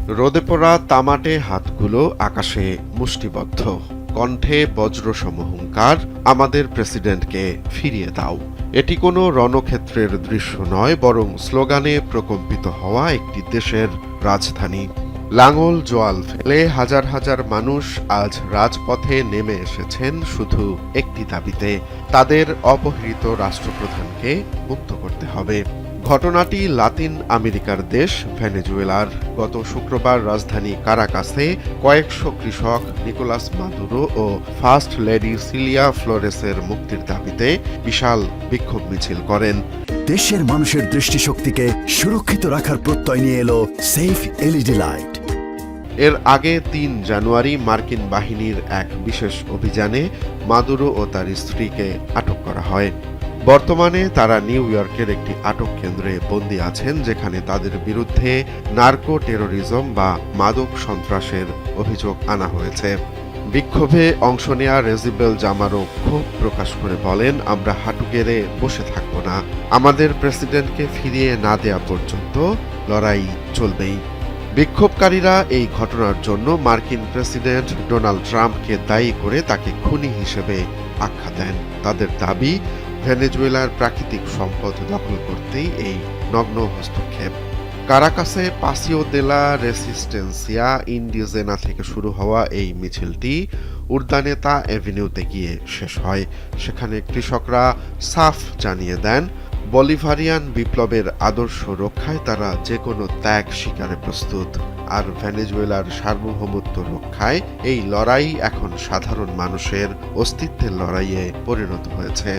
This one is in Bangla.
রোদে পোড়া তামাটে হাতগুলো আকাশে মুষ্টিবদ্ধ, কণ্ঠে বজ্রসম হুঙ্কার, আমাদের প্রেসিডেন্টকে ফিরিয়ে দাও। এটি কোনো রণক্ষেত্রের দৃশ্য নয়, বরং স্লোগানে প্রকম্পিত হওয়া একটি দেশের রাজধানী। লাঙল জোয়াল ফেলে হাজার হাজার মানুষ আজ রাজপথে নেমে এসেছেন শুধু একটি দাবিতে, তাদের অপহৃত রাষ্ট্রপ্রধানকে মুক্ত করতে হবে। ঘটনাটি লাতিন আমেরিকার দেশ ভেনেজুয়েলার। গত শুক্রবার রাজধানী কারাকাসে কয়েকশো কৃষক নিকোলাস মাদুরো ও ফার্স্ট লেডি সিলিয়া ফ্লোরেসের মুক্তির দাবিতে বিশাল বিক্ষোভ মিছিল করেন। দেশের মানুষের দৃষ্টিশক্তিকে সুরক্ষিত রাখার প্রত্যয় নিয়ে এলো সেফ এলইডি লাইট। এর আগে ৩ জানুয়ারি মার্কিন বাহিনীর এক বিশেষ অভিযানে মাদুরো ও তার স্ত্রীকে আটক করা হয়। বর্তমানে তারা নিউ ইয়র্কের একটি আটক কেন্দ্রে বন্দী আছেন, যেখানে তাদের বিরুদ্ধে নার্কো টেরোরিজম বা মাদক সন্ত্রাসের অভিযোগ আনা হয়েছে। বিক্ষোভে অংশ নেয়া রেজিবেল জামারো ক্ষোভ প্রকাশ করে বলেন, আমরা হাঁটু গেড়ে বসে থাকব না। আমাদের প্রেসিডেন্টকে ফিরিয়ে না দেয়া পর্যন্ত লড়াই চলবেই। বিক্ষোভকারীরা এই ঘটনার জন্য মার্কিন প্রেসিডেন্ট ডোনাল্ড ট্রাম্পকে দায়ী করে তাকে খুনি হিসেবে আখ্যা দেন। তাদের দাবি, ভেনেজুয়েলার প্রাকৃতিক সম্পদ দখল করতেই এই নগ্ন হস্তক্ষেপ। কারাকাসে পাসিও দেলা রেসিস্টেন্সিয়া ইন্ডিজেনা থেকে শুরু হওয়া এই মিছিলটি উর্দানেতা অ্যাভিনিউতে গিয়ে শেষ হয়। সেখানে কৃষকরা সাফ জানিয়ে দেন, বলিভারিয়ান বিপ্লবের আদর্শ রক্ষায় তারা যে কোনো ত্যাগ স্বীকারে প্রস্তুত। আর ভেনেজুয়েলার সার্বভৌমত্ব রক্ষায় এই লড়াই এখন সাধারণ মানুষের অস্তিত্বের লড়াইয়ে পরিণত হয়েছে।